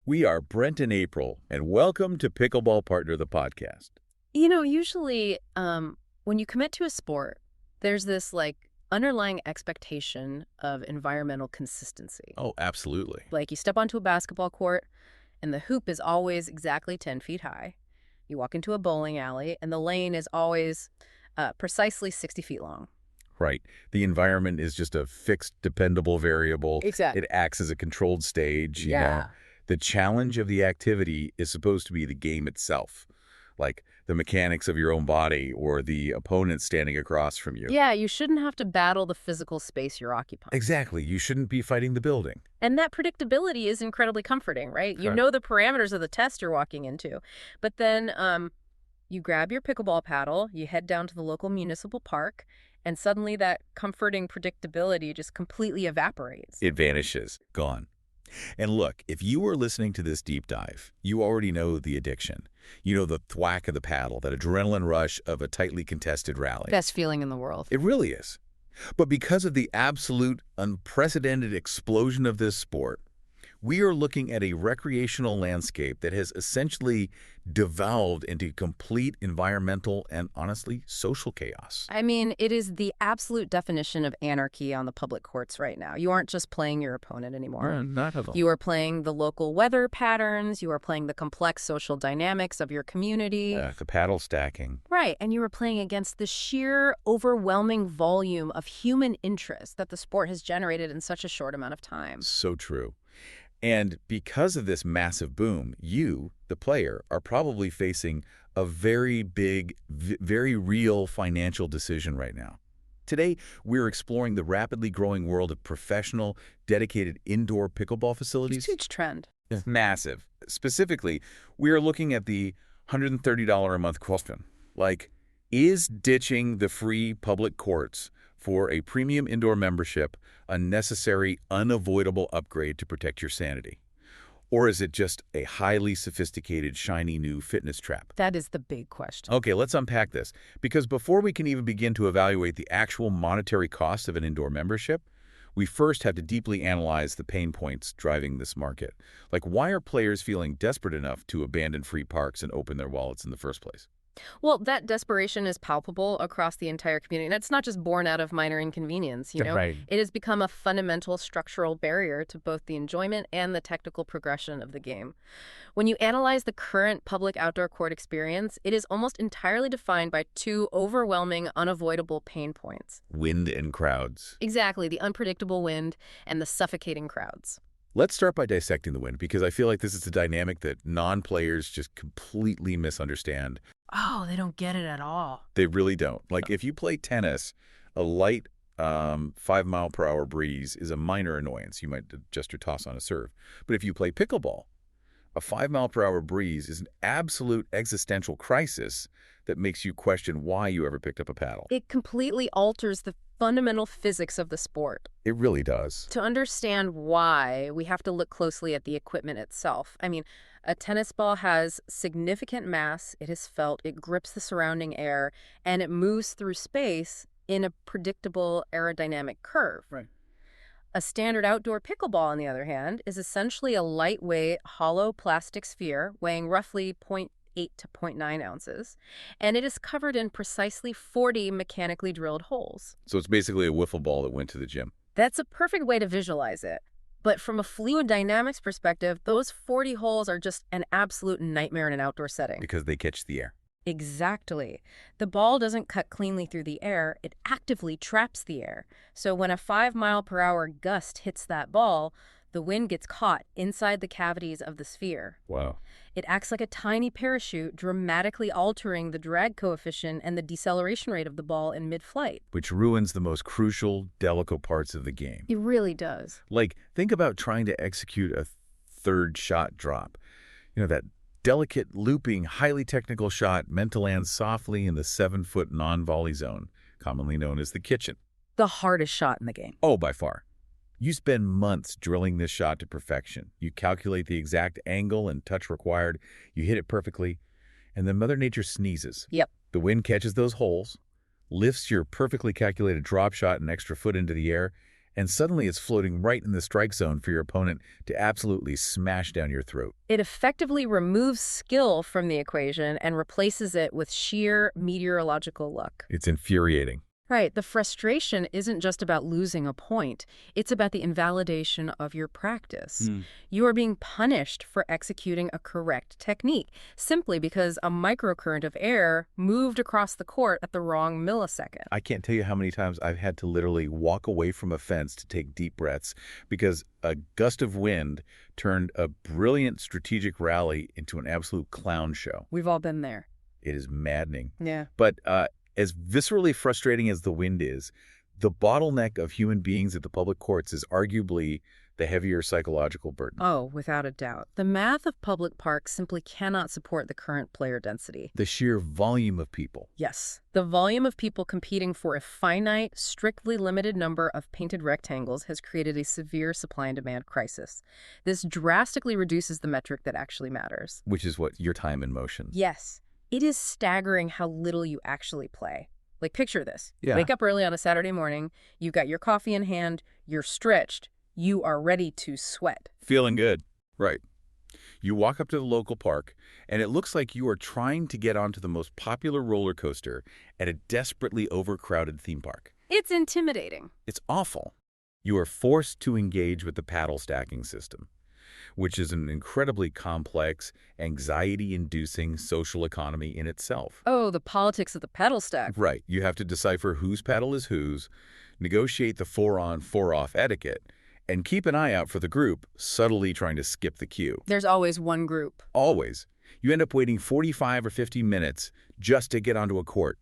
We are Brent and April, and welcome to Pickleball Partner, the podcast. Usually when you commit to a sport, there's this underlying expectation of environmental consistency. Oh, absolutely. Like you step onto a basketball court and the hoop is always exactly 10 feet high. You walk into a bowling alley and the lane is always precisely 60 feet long. Right. The environment is just a fixed, dependable variable. Exactly. It acts as a controlled stage, Yeah. The challenge of the activity is supposed to be the game itself, like the mechanics of your own body or the opponent standing across from you. Yeah, you shouldn't have to battle the physical space you're occupying. Exactly. You shouldn't be fighting the building. And that predictability is incredibly comforting, right? You Right. know the parameters of the test you're walking into. But then you grab your pickleball paddle, you head down to the local municipal park, and suddenly that comforting predictability just completely evaporates. It vanishes. Gone. And look, if you were listening to this deep dive, you already know the addiction. You know the thwack of the paddle, that adrenaline rush of a tightly contested rally. Best feeling in the world. It really is. But because of the absolute unprecedented explosion of this sport, we are looking at a recreational landscape that has essentially devolved into complete environmental and, honestly, social chaos. I mean, it is the absolute definition of anarchy on the public courts right now. You aren't just playing your opponent anymore. Not at all. You are playing the local weather patterns. You are playing the complex social dynamics of your community. The paddle stacking. Right, and you are playing against the sheer, overwhelming volume of human interest that the sport has generated in such a short amount of time. So true. And because of this massive boom, you, the player, are probably facing a very big, very real financial decision right now. Today, we're exploring the rapidly growing world of professional, dedicated indoor pickleball facilities. It's a huge trend. It's massive. Specifically, we are looking at the $130 a month question. Like, is ditching the free public courts for a premium indoor membership a necessary, unavoidable upgrade to protect your sanity? Or is it just a highly sophisticated, shiny new fitness trap? That is the big question. Okay, let's unpack this. Because before we can even begin to evaluate the actual monetary cost of an indoor membership, we first have to deeply analyze the pain points driving this market. Like, why are players feeling desperate enough to abandon free parks and open their wallets in the first place? Well, that desperation is palpable across the entire community. And it's not just born out of minor inconvenience, you know? Right. It has become a fundamental structural barrier to both the enjoyment and the technical progression of the game. When you analyze the current public outdoor court experience, it is almost entirely defined by two overwhelming, unavoidable pain points. Wind and crowds. Exactly, the unpredictable wind and the suffocating crowds. Let's start by dissecting the wind, because I feel like this is a dynamic that non-players just completely misunderstand. Oh, they don't get it at all. They really don't. Like, if you play tennis, a light 5-mile-per-hour breeze is a minor annoyance. You might adjust your toss on a serve. But if you play pickleball, a 5-mile-per-hour breeze is an absolute existential crisis that makes you question why you ever picked up a paddle. It completely alters the fundamental physics of the sport. It really does. To understand why, we have to look closely at the equipment itself. I mean, a tennis ball has significant mass, it is felt, it grips the surrounding air, and it moves through space in a predictable aerodynamic curve. Right. A standard outdoor pickleball, on the other hand, is essentially a lightweight, hollow plastic sphere weighing roughly 0.8 to 0.9 ounces, and it is covered in precisely 40 mechanically drilled holes. So it's basically a wiffle ball that went to the gym. That's a perfect way to visualize it. But from a fluid dynamics perspective, those 40 holes are just an absolute nightmare in an outdoor setting. Because they catch the air. Exactly. The ball doesn't cut cleanly through the air, it actively traps the air. So when a 5-mile-per-hour gust hits that ball, the wind gets caught inside the cavities of the sphere. Wow. It acts like a tiny parachute, dramatically altering the drag coefficient and the deceleration rate of the ball in mid-flight. Which ruins the most crucial, delicate parts of the game. It really does. Like, think about trying to execute a third shot drop. You know, that delicate, looping, highly technical shot meant to land softly in the 7-foot non-volley zone, commonly known as the kitchen. The hardest shot in the game. Oh, by far. You spend months drilling this shot to perfection. You calculate the exact angle and touch required. You hit it perfectly. And then Mother Nature sneezes. Yep. The wind catches those holes, lifts your perfectly calculated drop shot an extra foot into the air, and suddenly it's floating right in the strike zone for your opponent to absolutely smash down your throat. It effectively removes skill from the equation and replaces it with sheer meteorological luck. It's infuriating. Right. The frustration isn't just about losing a point. It's about the invalidation of your practice. You are being punished for executing a correct technique simply because a microcurrent of air moved across the court at the wrong millisecond. I can't tell you how many times I've had to literally walk away from a fence to take deep breaths because a gust of wind turned a brilliant strategic rally into an absolute clown show. We've all been there. It is maddening. Yeah. But as viscerally frustrating as the wind is, the bottleneck of human beings at the public courts is arguably the heavier psychological burden. Oh, without a doubt. The math of public parks simply cannot support the current player density. The sheer volume of people. Yes. The volume of people competing for a finite, strictly limited number of painted rectangles has created a severe supply and demand crisis. This drastically reduces the metric that actually matters. Which is what? Your time in motion. Yes. It is staggering how little you actually play. Like, picture this. Yeah. Wake up early on a Saturday morning, you've got your coffee in hand, you're stretched, you are ready to sweat. Feeling good. Right. You walk up to the local park, and it looks like you are trying to get onto the most popular roller coaster at a desperately overcrowded theme park. It's intimidating. It's awful. You are forced to engage with the paddle stacking system, which is an incredibly complex, anxiety-inducing social economy in itself. Oh, the politics of the paddle stack. Right. You have to decipher whose paddle is whose, negotiate the four-on, four-off etiquette, and keep an eye out for the group subtly trying to skip the queue. There's always one group. Always. You end up waiting 45 or 50 minutes just to get onto a court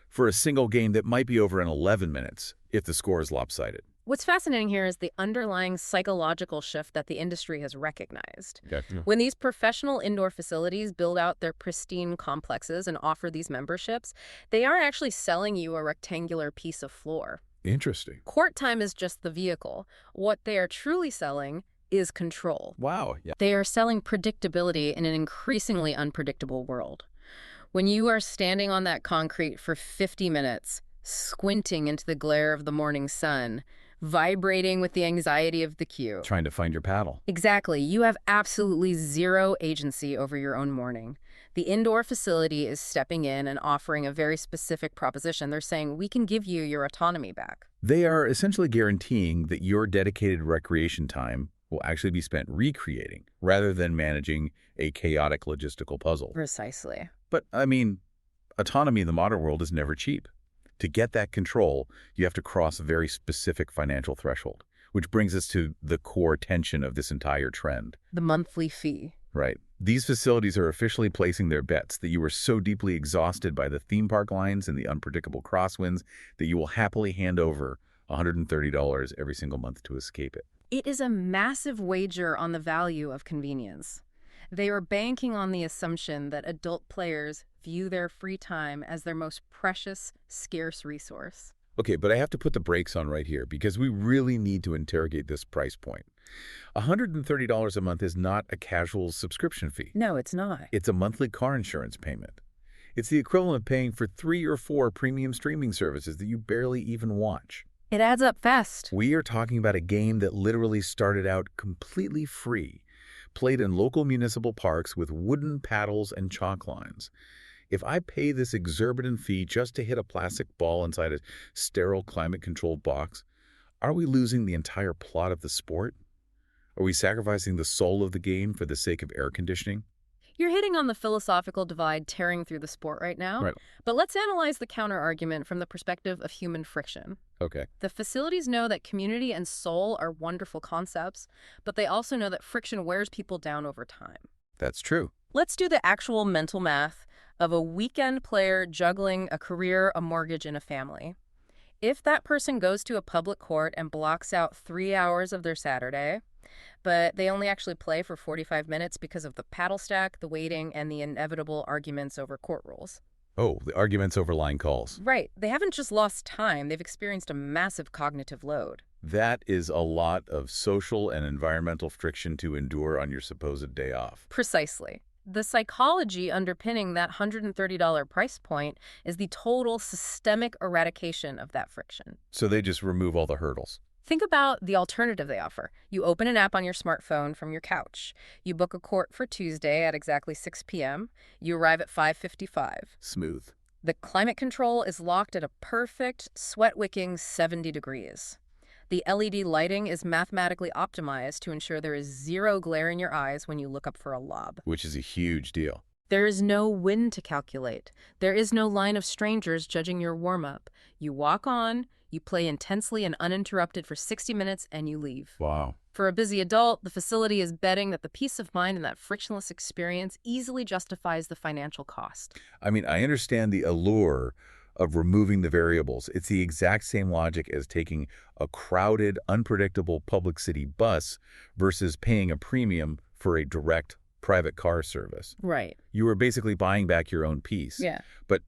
for a single game that might be over in 11 minutes if the score is lopsided. What's fascinating here is the underlying psychological shift that the industry has recognized. Yeah. When these professional indoor facilities build out their pristine complexes and offer these memberships, they aren't actually selling you a rectangular piece of floor. Interesting. Court time is just the vehicle. What they are truly selling is control. Wow. Yeah. They are selling predictability in an increasingly unpredictable world. When you are standing on that concrete for 50 minutes, squinting into the glare of the morning sun, vibrating with the anxiety of the queue. Trying to find your paddle. Exactly. You have absolutely zero agency over your own morning. The indoor facility is stepping in and offering a very specific proposition. They're saying, we can give you your autonomy back. They are essentially guaranteeing that your dedicated recreation time will actually be spent recreating rather than managing a chaotic logistical puzzle. Precisely. But, I mean, autonomy in the modern world is never cheap. To get that control, you have to cross a very specific financial threshold, which brings us to the core tension of this entire trend. The monthly fee. Right. These facilities are officially placing their bets that you are so deeply exhausted by the theme park lines and the unpredictable crosswinds that you will happily hand over $130 every single month to escape it. It is a massive wager on the value of convenience. They are banking on the assumption that adult players view their free time as their most precious, scarce resource. Okay, but I have to put the brakes on right here because we really need to interrogate this price point. $130 a month is not a casual subscription fee. No, it's not. It's a monthly car insurance payment. It's the equivalent of paying for 3 or 4 premium streaming services that you barely even watch. It adds up fast. We are talking about a game that literally started out completely free, played in local municipal parks with wooden paddles and chalk lines. If I pay this exorbitant fee just to hit a plastic ball inside a sterile climate-controlled box, are we losing the entire plot of the sport? Are we sacrificing the soul of the game for the sake of air conditioning? You're hitting on the philosophical divide tearing through the sport right now. Right. But let's analyze the counter-argument from the perspective of human friction. Okay. The facilities know that community and soul are wonderful concepts, but they also know that friction wears people down over time. That's true. Let's do the actual mental math of a weekend player juggling a career, a mortgage, and a family. If that person goes to a public court and blocks out 3 hours of their Saturday, but they only actually play for 45 minutes because of the paddle stack, the waiting, and the inevitable arguments over court rules. Oh, the arguments over line calls. Right. They haven't just lost time. They've experienced a massive cognitive load. That is a lot of social and environmental friction to endure on your supposed day off. Precisely. The psychology underpinning that $130 price point is the total systemic eradication of that friction. So they just remove all the hurdles. Think about the alternative they offer. You open an app on your smartphone from your couch. You book a court for Tuesday at exactly 6 p.m. You arrive at 5:55. Smooth. The climate control is locked at a perfect, sweat-wicking 70 degrees. The LED lighting is mathematically optimized to ensure there is zero glare in your eyes when you look up for a lob. Which is a huge deal. There is no wind to calculate. There is no line of strangers judging your warm-up. You walk on, you play intensely and uninterrupted for 60 minutes, and you leave. Wow. For a busy adult, the facility is betting that the peace of mind and that frictionless experience easily justifies the financial cost. I mean, I understand the allure of removing the variables. It's the exact same logic as taking a crowded, unpredictable public city bus versus paying a premium for a direct private car service. Right. You are basically buying back your own peace. Yeah. But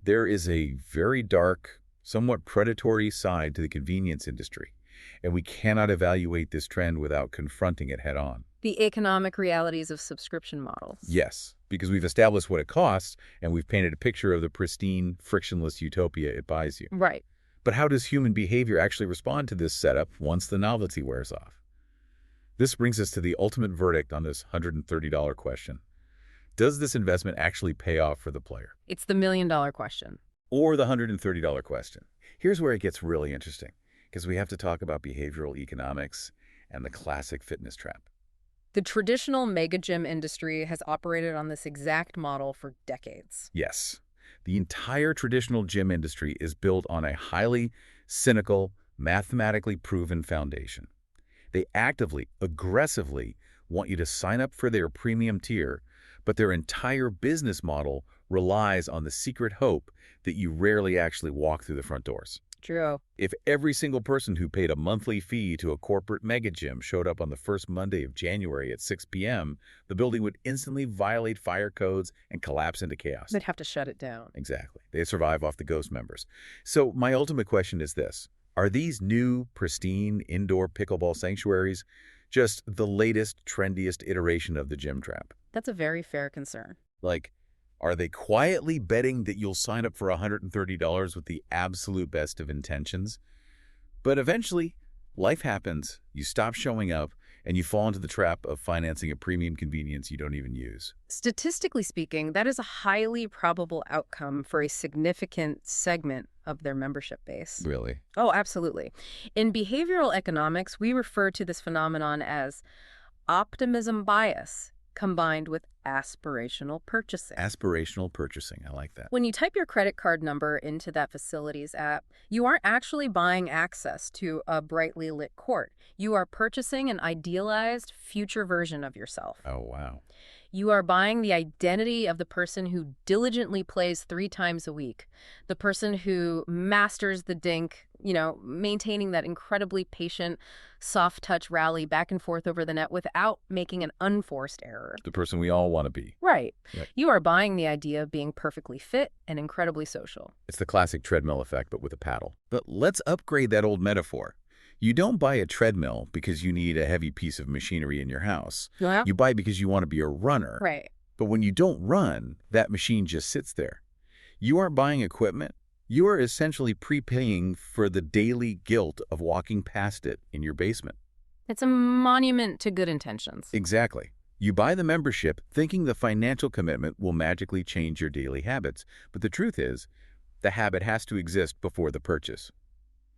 there is a very dark, somewhat predatory side to the convenience industry, and we cannot evaluate this trend without confronting it head on. The economic realities of subscription models. Yes, because we've established what it costs, and we've painted a picture of the pristine, frictionless utopia it buys you. Right. But how does human behavior actually respond to this setup once the novelty wears off? This brings us to the ultimate verdict on this $130 question. Does this investment actually pay off for the player? It's the million-dollar question. Or the $130 question. Here's where it gets really interesting, because we have to talk about behavioral economics and the classic fitness trap. The traditional mega gym industry has operated on this exact model for decades. Yes, the entire traditional gym industry is built on a highly cynical, mathematically proven foundation. They actively, aggressively want you to sign up for their premium tier, but their entire business model relies on the secret hope that you rarely actually walk through the front doors. True. If every single person who paid a monthly fee to a corporate mega gym showed up on the first Monday of January at 6 p.m., the building would instantly violate fire codes and collapse into chaos. They'd have to shut it down. Exactly. They survive off the ghost members. So my ultimate question is this. Are these new, pristine, indoor pickleball sanctuaries just the latest, trendiest iteration of the gym trap? That's a very fair concern. Like, are they quietly betting that you'll sign up for $130 with the absolute best of intentions? But eventually, life happens, you stop showing up, and you fall into the trap of financing a premium convenience you don't even use. Statistically speaking, that is a highly probable outcome for a significant segment of their membership base. Really? Oh, absolutely. In behavioral economics, we refer to this phenomenon as optimism bias combined with aspirational purchasing. Aspirational purchasing. I like that. When you type your credit card number into that facilities app, you aren't actually buying access to a brightly lit court. You are purchasing an idealized future version of yourself. Oh, wow. You are buying the identity of the person who diligently plays 3 times a week, the person who masters the dink, maintaining that incredibly patient, soft-touch rally back and forth over the net without making an unforced error. The person we all want to be. Right. Yep. You are buying the idea of being perfectly fit and incredibly social. It's the classic treadmill effect, but with a paddle. But let's upgrade that old metaphor. You don't buy a treadmill because you need a heavy piece of machinery in your house. Yeah. You buy it because you want to be a runner. Right. But when you don't run, that machine just sits there. You aren't buying equipment. You are essentially prepaying for the daily guilt of walking past it in your basement. It's a monument to good intentions. Exactly. You buy the membership thinking the financial commitment will magically change your daily habits. But the truth is, the habit has to exist before the purchase.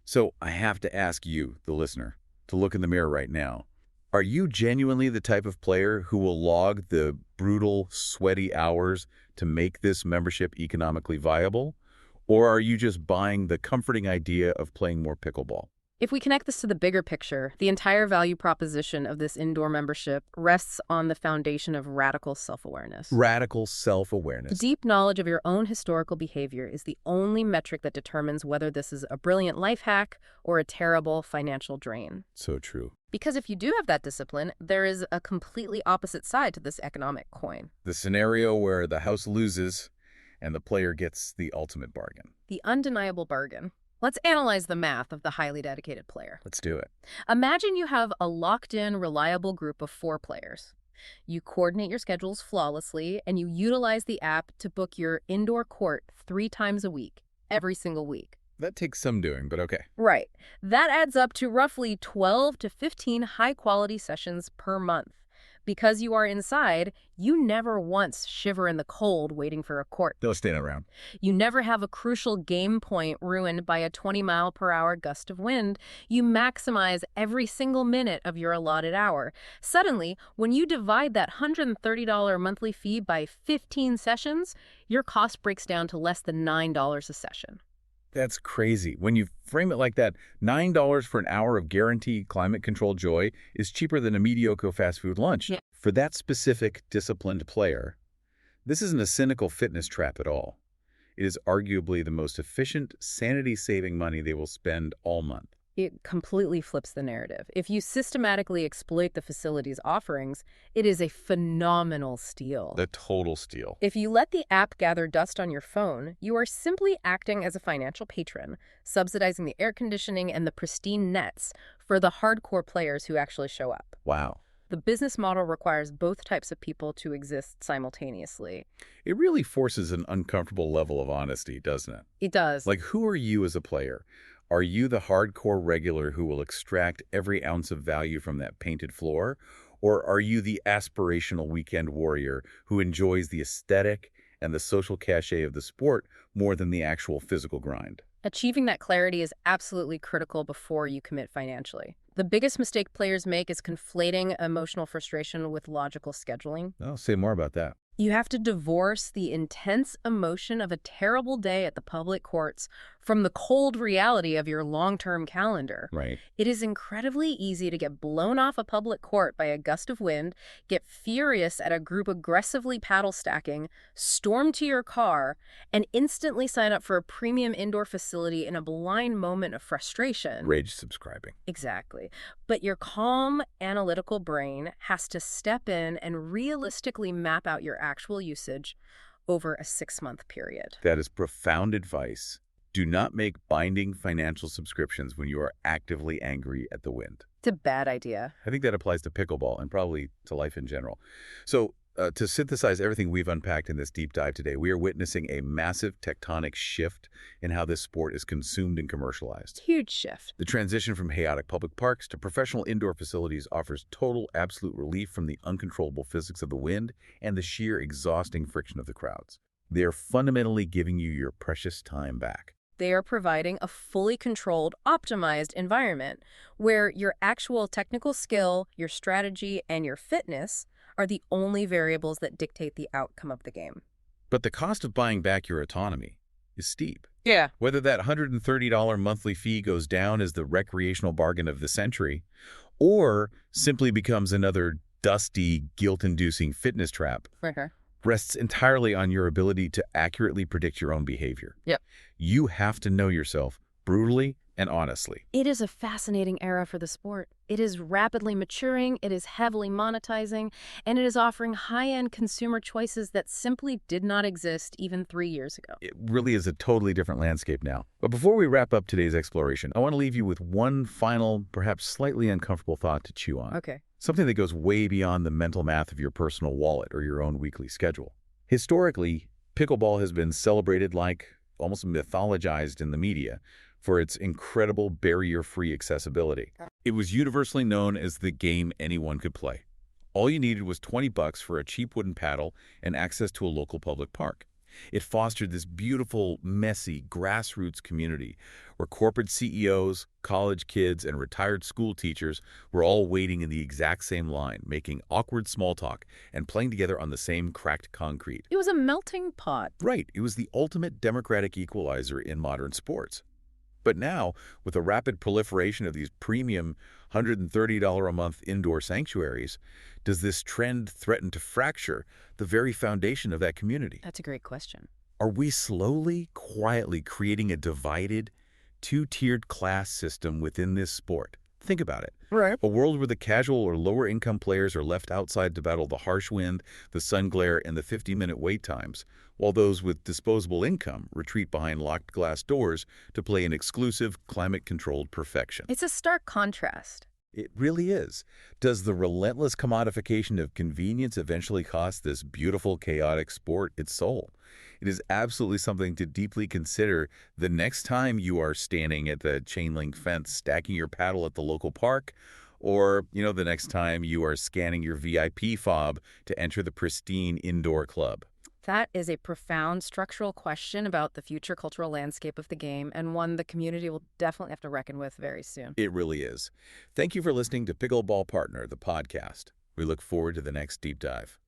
So I have to ask you, the listener, to look in the mirror right now. Are you genuinely the type of player who will log the brutal, sweaty hours to make this membership economically viable? Or are you just buying the comforting idea of playing more pickleball? If we connect this to the bigger picture, the entire value proposition of this indoor membership rests on the foundation of radical self-awareness. Radical The self-awareness. deep knowledge of your own historical behavior is the only metric that determines whether this is a brilliant life hack or a terrible financial drain. So true. Because if you do have that discipline, there is a completely opposite side to this economic coin. The scenario where the house loses and the player gets the ultimate bargain. The undeniable bargain. Let's analyze the math of the highly dedicated player. Let's do it. Imagine you have a locked-in, reliable group of 4 players. You coordinate your schedules flawlessly, and you utilize the app to book your indoor court 3 times a week, every single week. That takes some doing, but okay. Right. That adds up to roughly 12 to 15 high-quality sessions per month. Because you are inside, you never once shiver in the cold waiting for a court. They'll stay around. You never have a crucial game point ruined by a 20-mile-per-hour gust of wind. You maximize every single minute of your allotted hour. Suddenly, when you divide that $130 monthly fee by 15 sessions, your cost breaks down to less than $9 a session. That's crazy. When you frame it like that, $9 for an hour of guaranteed climate-controlled joy is cheaper than a mediocre fast food lunch. Yeah. For that specific disciplined player, this isn't a cynical fitness trap at all. It is arguably the most efficient, sanity-saving money they will spend all month. It completely flips the narrative. If you systematically exploit the facility's offerings, it is a phenomenal steal. The total steal. If you let the app gather dust on your phone, you are simply acting as a financial patron, subsidizing the air conditioning and the pristine nets for the hardcore players who actually show up. Wow. The business model requires both types of people to exist simultaneously. It really forces an uncomfortable level of honesty, doesn't it? It does. Like, who are you as a player? Are you the hardcore regular who will extract every ounce of value from that painted floor? Or are you the aspirational weekend warrior who enjoys the aesthetic and the social cachet of the sport more than the actual physical grind? Achieving that clarity is absolutely critical before you commit financially. The biggest mistake players make is conflating emotional frustration with logical scheduling. I'll say more about that. You have to divorce the intense emotion of a terrible day at the public courts from the cold reality of your long-term calendar. Right. It is incredibly easy to get blown off a public court by a gust of wind, get furious at a group aggressively paddle stacking, storm to your car, and instantly sign up for a premium indoor facility in a blind moment of frustration. Rage subscribing. Exactly. But your calm, analytical brain has to step in and realistically map out your actual usage over a 6-month period. That is profound advice. Do not make binding financial subscriptions when you are actively angry at the wind. It's a bad idea. I think that applies to pickleball and probably to life in general. So, to synthesize everything we've unpacked in this deep dive today, we are witnessing a massive tectonic shift in how this sport is consumed and commercialized. Huge shift. The transition from chaotic public parks to professional indoor facilities offers total, absolute relief from the uncontrollable physics of the wind and the sheer exhausting friction of the crowds. They are fundamentally giving you your precious time back. They are providing a fully controlled, optimized environment where your actual technical skill, your strategy, and your fitness are the only variables that dictate the outcome of the game. But the cost of buying back your autonomy is steep. Yeah. Whether that $130 monthly fee goes down as the recreational bargain of the century, or simply becomes another dusty, guilt-inducing fitness trap, Okay. rests entirely on your ability to accurately predict your own behavior. Yep. You have to know yourself brutally and honestly. It is a fascinating era for the sport. It is rapidly maturing, it is heavily monetizing, and it is offering high-end consumer choices that simply did not exist even 3 years ago. It really is a totally different landscape now. But before we wrap up today's exploration, I want to leave you with one final, perhaps slightly uncomfortable thought to chew on. Okay. Something that goes way beyond the mental math of your personal wallet or your own weekly schedule. Historically, pickleball has been celebrated like almost mythologized in the media for its incredible barrier-free accessibility. It was universally known as the game anyone could play. All you needed was $20 for a cheap wooden paddle and access to a local public park. It fostered this beautiful, messy, grassroots community where corporate CEOs, college kids, and retired school teachers were all waiting in the exact same line, making awkward small talk and playing together on the same cracked concrete. It was a melting pot. Right, it was the ultimate democratic equalizer in modern sports. But now, with the rapid proliferation of these premium $130 a month indoor sanctuaries, does this trend threaten to fracture the very foundation of that community? That's a great question. Are we slowly, quietly creating a divided, two-tiered class system within this sport? Think about it. Right. A world where the casual or lower-income players are left outside to battle the harsh wind, the sun glare, and the 50-minute wait times, while those with disposable income retreat behind locked glass doors to play in exclusive, climate-controlled perfection. It's a stark contrast. It really is. Does the relentless commodification of convenience eventually cost this beautiful, chaotic sport its soul? It is absolutely something to deeply consider the next time you are standing at the chain link fence stacking your paddle at the local park, or, the next time you are scanning your VIP fob to enter the pristine indoor club. That is a profound structural question about the future cultural landscape of the game, and one the community will definitely have to reckon with very soon. It really is. Thank you for listening to Pickleball Partner, the podcast. We look forward to the next deep dive.